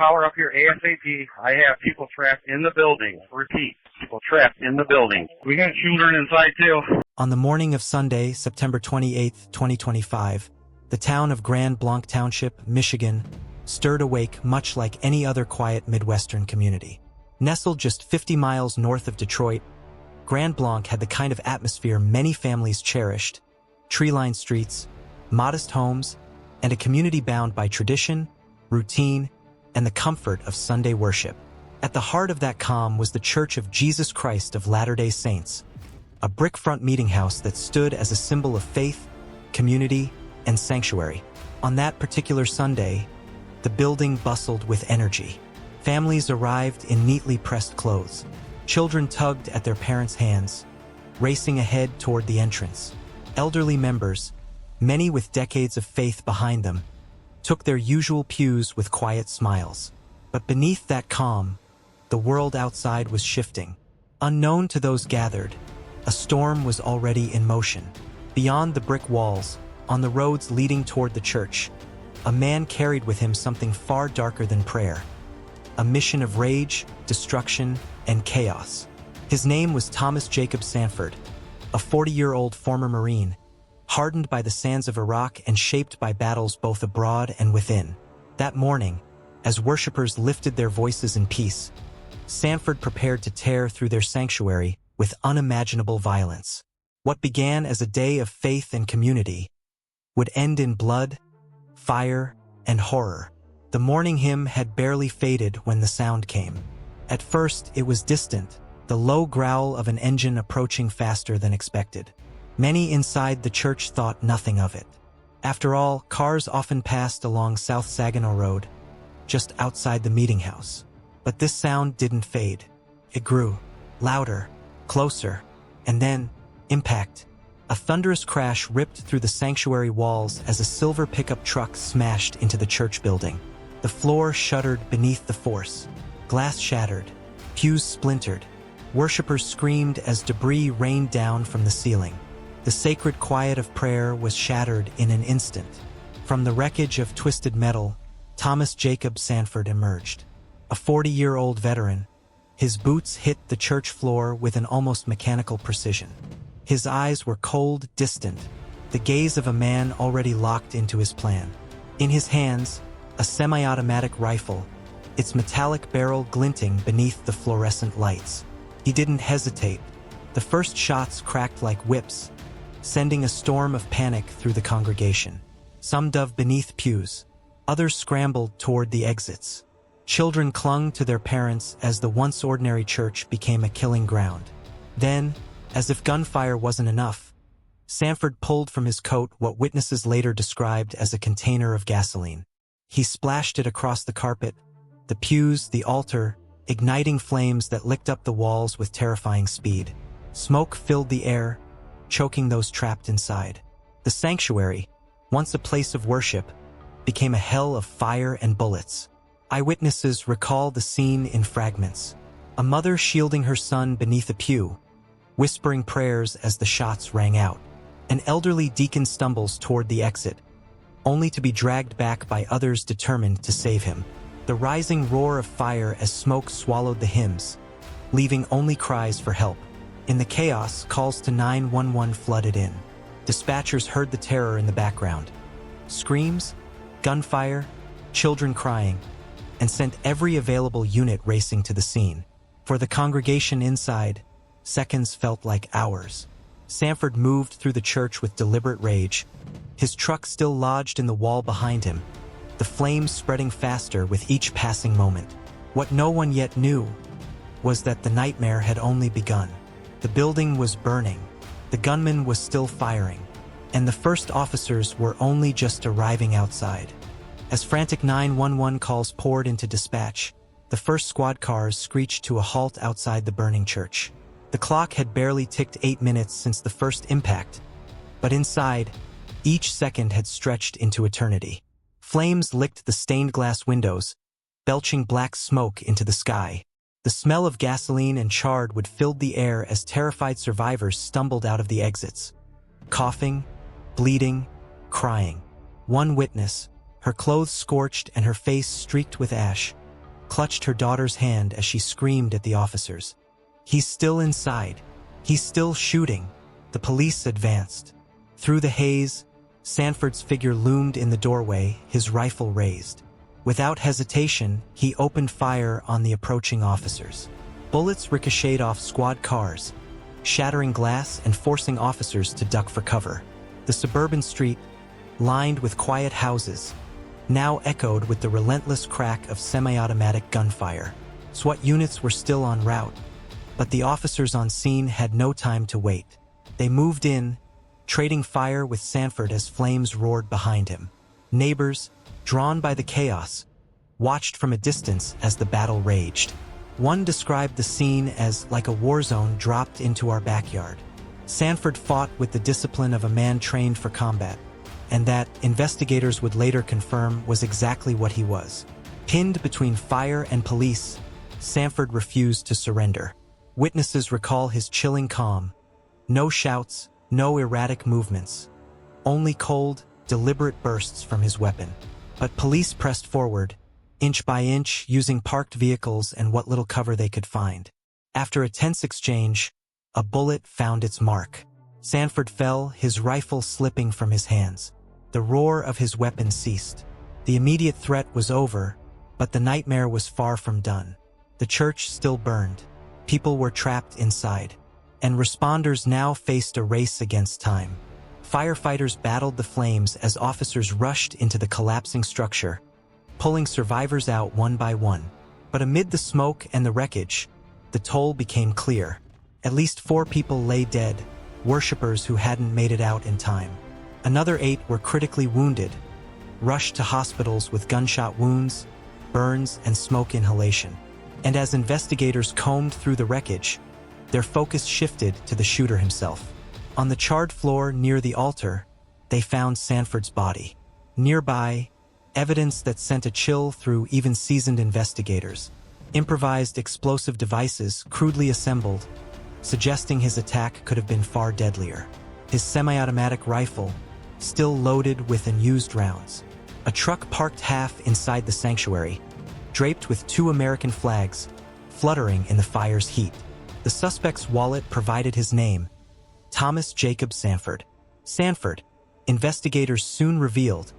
power up here ASAP. I have people trapped in the building. Repeat, people trapped in the building. We got children inside too. On the morning of Sunday, September 28, 2025, the town of Grand Blanc Township, Michigan, stirred awake much like any other quiet Midwestern community. Nestled just 50 miles north of Detroit, Grand Blanc had the kind of atmosphere many families cherished: tree-lined streets, modest homes, and a community bound by tradition, routine, and the comfort of Sunday worship. At the heart of that calm was the Church of Jesus Christ of Latter-day Saints, a brick-front meeting house that stood as a symbol of faith, community, and sanctuary. On that particular Sunday, the building bustled with energy. Families arrived in neatly pressed clothes. Children tugged at their parents' hands, racing ahead toward the entrance. Elderly members, many with decades of faith behind them, took their usual pews with quiet smiles. But beneath that calm, the world outside was shifting. Unknown to those gathered, a storm was already in motion. Beyond the brick walls, on the roads leading toward the church, a man carried with him something far darker than prayer: a mission of rage, destruction, and chaos. His name was Thomas Jacob Sanford, a 40-year-old former Marine, hardened by the sands of Iraq and shaped by battles both abroad and within. That morning, as worshippers lifted their voices in peace, Sanford prepared to tear through their sanctuary with unimaginable violence. What began as a day of faith and community would end in blood, fire, and horror. The morning hymn had barely faded when the sound came. At first, it was distant, the low growl of an engine approaching faster than expected. Many inside the church thought nothing of it. After all, cars often passed along South Saginaw Road, just outside the meeting house. But this sound didn't fade. It grew, louder, closer, and then, impact. A thunderous crash ripped through the sanctuary walls as a silver pickup truck smashed into the church building. The floor shuddered beneath the force. Glass shattered, pews splintered. Worshippers screamed as debris rained down from the ceiling. The sacred quiet of prayer was shattered in an instant. From the wreckage of twisted metal, Thomas Jacob Sanford emerged. A 40-year-old veteran, his boots hit the church floor with an almost mechanical precision. His eyes were cold, distant, the gaze of a man already locked into his plan. In his hands, a semi-automatic rifle, its metallic barrel glinting beneath the fluorescent lights. He didn't hesitate. The first shots cracked like whips, sending a storm of panic through the congregation. Some dove beneath pews, others scrambled toward the exits. Children clung to their parents as the once ordinary church became a killing ground. Then, as if gunfire wasn't enough, Sanford pulled from his coat what witnesses later described as a container of gasoline. He splashed it across the carpet, the pews, the altar, igniting flames that licked up the walls with terrifying speed. Smoke filled the air, choking those trapped inside. The sanctuary, once a place of worship, became a hell of fire and bullets. Eyewitnesses recall the scene in fragments. A mother shielding her son beneath a pew, whispering prayers as the shots rang out. An elderly deacon stumbles toward the exit, only to be dragged back by others determined to save him. The rising roar of fire as smoke swallowed the hymns, leaving only cries for help. In the chaos, calls to 911 flooded in. Dispatchers heard the terror in the background. Screams, gunfire, children crying, and sent every available unit racing to the scene. For the congregation inside, seconds felt like hours. Sanford moved through the church with deliberate rage, his truck still lodged in the wall behind him, the flames spreading faster with each passing moment. What no one yet knew was that the nightmare had only begun. The building was burning, the gunman was still firing, and the first officers were only just arriving outside. As frantic 911 calls poured into dispatch, the first squad cars screeched to a halt outside the burning church. The clock had barely ticked 8 minutes since the first impact, but inside, each second had stretched into eternity. Flames licked the stained glass windows, belching black smoke into the sky. The smell of gasoline and charred wood filled the air as terrified survivors stumbled out of the exits, coughing, bleeding, crying. One witness, her clothes scorched and her face streaked with ash, clutched her daughter's hand as she screamed at the officers. "He's still inside. He's still shooting." The police advanced. Through the haze, Sanford's figure loomed in the doorway, his rifle raised. Without hesitation, he opened fire on the approaching officers. Bullets ricocheted off squad cars, shattering glass and forcing officers to duck for cover. The suburban street, lined with quiet houses, now echoed with the relentless crack of semi-automatic gunfire. SWAT units were still en route, but the officers on scene had no time to wait. They moved in, trading fire with Sanford as flames roared behind him. Neighbors, drawn by the chaos, watched from a distance as the battle raged. One described the scene as like a war zone dropped into our backyard. Sanford fought with the discipline of a man trained for combat, and that, investigators would later confirm, was exactly what he was. Pinned between fire and police, Sanford refused to surrender. Witnesses recall his chilling calm. No shouts, no erratic movements. Only cold, deliberate bursts from his weapon. But police pressed forward, inch by inch, using parked vehicles and what little cover they could find. After a tense exchange, a bullet found its mark. Sanford fell, his rifle slipping from his hands. The roar of his weapon ceased. The immediate threat was over, but the nightmare was far from done. The church still burned. People were trapped inside, and responders now faced a race against time. Firefighters battled the flames as officers rushed into the collapsing structure, pulling survivors out one by one. But amid the smoke and the wreckage, the toll became clear. At least 4 people lay dead, worshippers who hadn't made it out in time. Another 8 were critically wounded, rushed to hospitals with gunshot wounds, burns, and smoke inhalation. And as investigators combed through the wreckage, their focus shifted to the shooter himself. On the charred floor near the altar, they found Sanford's body. Nearby, evidence that sent a chill through even seasoned investigators. Improvised explosive devices crudely assembled, suggesting his attack could have been far deadlier. His semi-automatic rifle, still loaded with unused rounds. A truck parked half inside the sanctuary, draped with 2 American flags, fluttering in the fire's heat. The suspect's wallet provided his name, Thomas Jacob Sanford. Sanford, investigators soon revealed,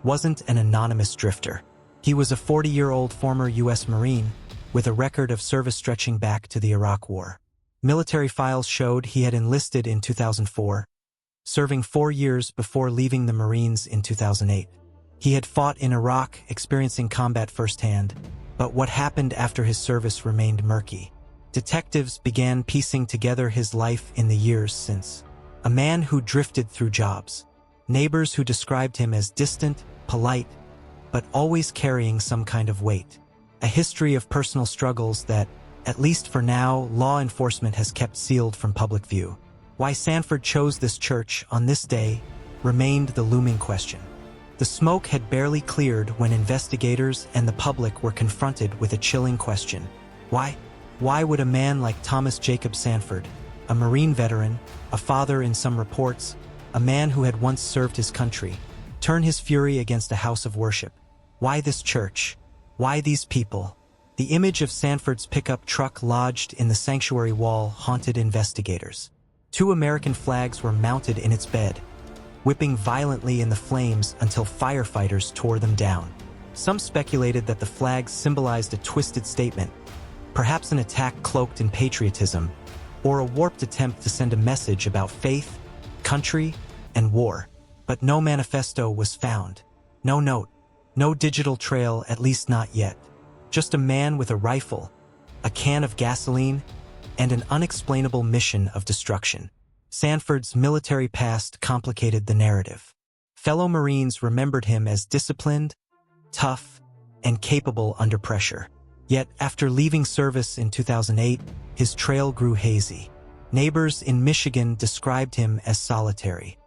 wasn't an anonymous drifter. He was a 40-year-old former U.S. Marine with a record of service stretching back to the Iraq War. Military files showed he had enlisted in 2004, serving 4 years before leaving the Marines in 2008. He had fought in Iraq, experiencing combat firsthand, but what happened after his service remained murky. Detectives began piecing together his life in the years since. A man who drifted through jobs. Neighbors who described him as distant, polite, but always carrying some kind of weight. A history of personal struggles that, at least for now, law enforcement has kept sealed from public view. Why Sanford chose this church on this day remained the looming question. The smoke had barely cleared when investigators and the public were confronted with a chilling question. Why? Why would a man like Thomas Jacob Sanford, a Marine veteran, a father in some reports, a man who had once served his country, turn his fury against a house of worship? Why this church? Why these people? The image of Sanford's pickup truck lodged in the sanctuary wall haunted investigators. 2 American flags were mounted in its bed, whipping violently in the flames until firefighters tore them down. Some speculated that the flags symbolized a twisted statement, perhaps an attack cloaked in patriotism, or a warped attempt to send a message about faith, country, and war. But no manifesto was found. No note. No digital trail, at least not yet. Just a man with a rifle, a can of gasoline, and an unexplainable mission of destruction. Sanford's military past complicated the narrative. Fellow Marines remembered him as disciplined, tough, and capable under pressure. Yet, after leaving service in 2008, his trail grew hazy. Neighbors in Michigan described him as solitary.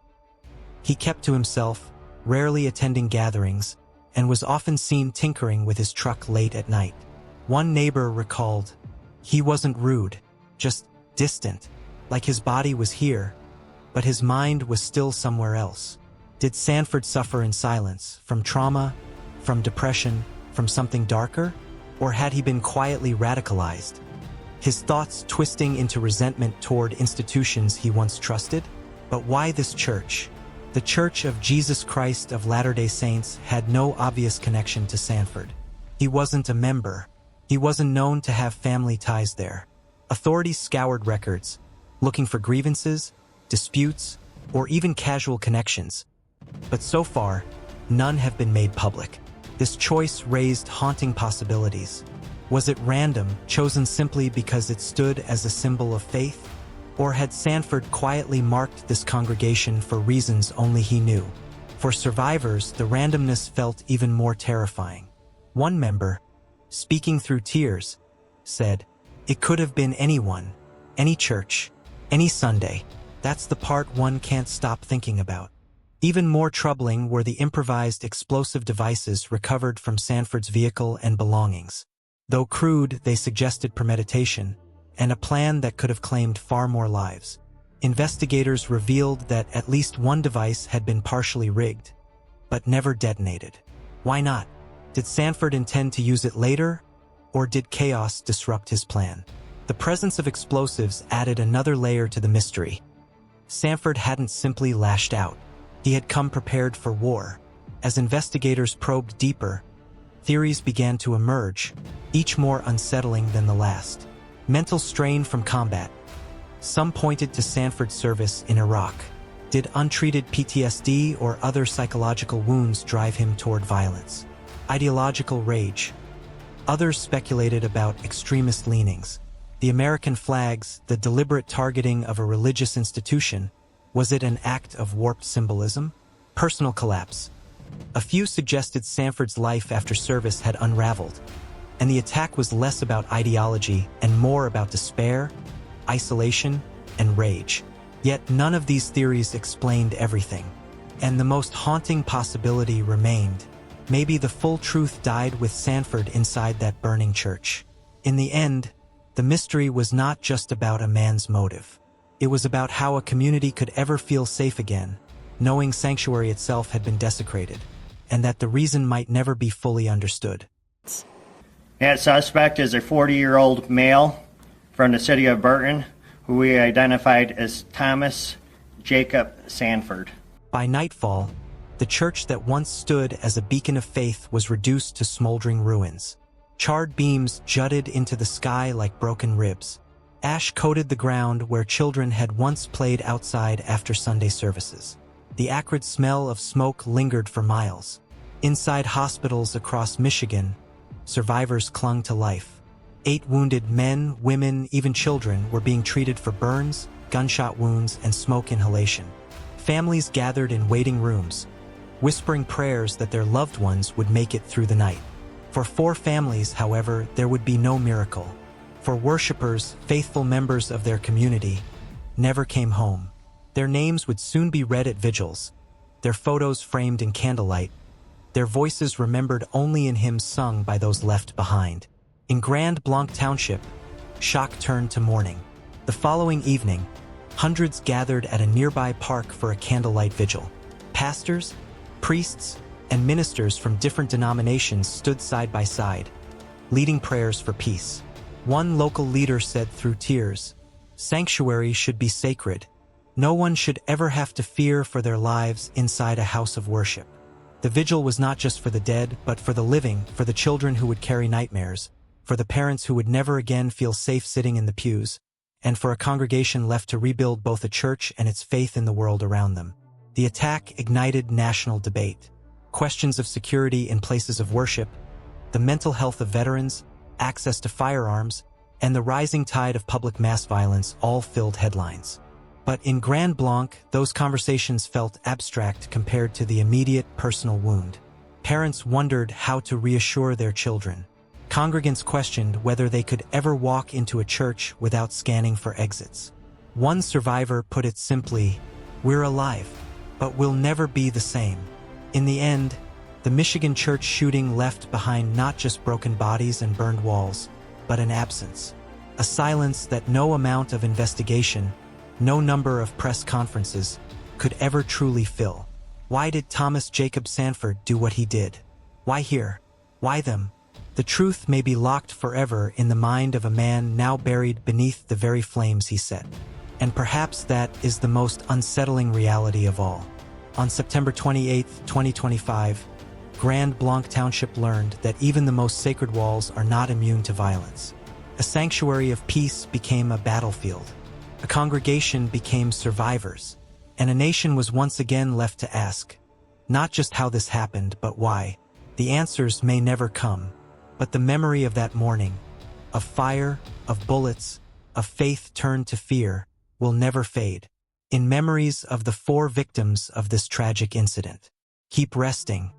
He kept to himself, rarely attending gatherings, and was often seen tinkering with his truck late at night. One neighbor recalled, "He wasn't rude, just distant, like his body was here, but his mind was still somewhere else." Did Sanford suffer in silence, from trauma, from depression, from something darker? Or had he been quietly radicalized? His thoughts twisting into resentment toward institutions he once trusted? But why this church? The Church of Jesus Christ of Latter-day Saints had no obvious connection to Sanford. He wasn't a member. He wasn't known to have family ties there. Authorities scoured records, looking for grievances, disputes, or even casual connections. But so far, none have been made public. This choice raised haunting possibilities. Was it random, chosen simply because it stood as a symbol of faith? Or had Sanford quietly marked this congregation for reasons only he knew? For survivors, the randomness felt even more terrifying. One member, speaking through tears, said, "It could have been anyone, any church, any Sunday. That's the part one can't stop thinking about." Even more troubling were the improvised explosive devices recovered from Sanford's vehicle and belongings. Though crude, they suggested premeditation, and a plan that could have claimed far more lives. Investigators revealed that at least one device had been partially rigged, but never detonated. Why not? Did Sanford intend to use it later, or did chaos disrupt his plan? The presence of explosives added another layer to the mystery. Sanford hadn't simply lashed out. He had come prepared for war. As investigators probed deeper, theories began to emerge, each more unsettling than the last. Mental strain from combat. Some pointed to Sanford's service in Iraq. Did untreated PTSD or other psychological wounds drive him toward violence? Ideological rage. Others speculated about extremist leanings. The American flags, the deliberate targeting of a religious institution. Was it an act of warped symbolism? Personal collapse. A few suggested Sanford's life after service had unraveled, and the attack was less about ideology and more about despair, isolation, and rage. Yet none of these theories explained everything, and the most haunting possibility remained. Maybe the full truth died with Sanford inside that burning church. In the end, the mystery was not just about a man's motive. It was about how a community could ever feel safe again, knowing sanctuary itself had been desecrated, and that the reason might never be fully understood. That suspect is a 40-year-old male from the city of Burton, who we identified as Thomas Jacob Sanford. By nightfall, the church that once stood as a beacon of faith was reduced to smoldering ruins. Charred beams jutted into the sky like broken ribs. Ash coated the ground where children had once played outside after Sunday services. The acrid smell of smoke lingered for miles. Inside hospitals across Michigan, survivors clung to life. 8 wounded men, women, even children were being treated for burns, gunshot wounds, and smoke inhalation. Families gathered in waiting rooms, whispering prayers that their loved ones would make it through the night. For 4 families, however, there would be no miracle. For worshippers, faithful members of their community, never came home. Their names would soon be read at vigils, their photos framed in candlelight, their voices remembered only in hymns sung by those left behind. In Grand Blanc Township, shock turned to mourning. The following evening, hundreds gathered at a nearby park for a candlelight vigil. Pastors, priests, and ministers from different denominations stood side by side, leading prayers for peace. One local leader said through tears, "Sanctuary should be sacred. No one should ever have to fear for their lives inside a house of worship." The vigil was not just for the dead, but for the living, for the children who would carry nightmares, for the parents who would never again feel safe sitting in the pews, and for a congregation left to rebuild both the church and its faith in the world around them. The attack ignited national debate. Questions of security in places of worship, the mental health of veterans, access to firearms, and the rising tide of public mass violence all filled headlines. But in Grand Blanc, those conversations felt abstract compared to the immediate personal wound. Parents wondered how to reassure their children. Congregants questioned whether they could ever walk into a church without scanning for exits. One survivor put it simply, "We're alive, but we'll never be the same." In the end, the Michigan church shooting left behind not just broken bodies and burned walls, but an absence. A silence that no amount of investigation, no number of press conferences, could ever truly fill. Why did Thomas Jacob Sanford do what he did? Why here? Why them? The truth may be locked forever in the mind of a man now buried beneath the very flames he set. And perhaps that is the most unsettling reality of all. On September 28, 2025, Grand Blanc Township learned that even the most sacred walls are not immune to violence. A sanctuary of peace became a battlefield. A congregation became survivors. And a nation was once again left to ask, not just how this happened, but why. The answers may never come, but the memory of that morning, of fire, of bullets, of faith turned to fear, will never fade. In memories of the 4 victims of this tragic incident, keep resting,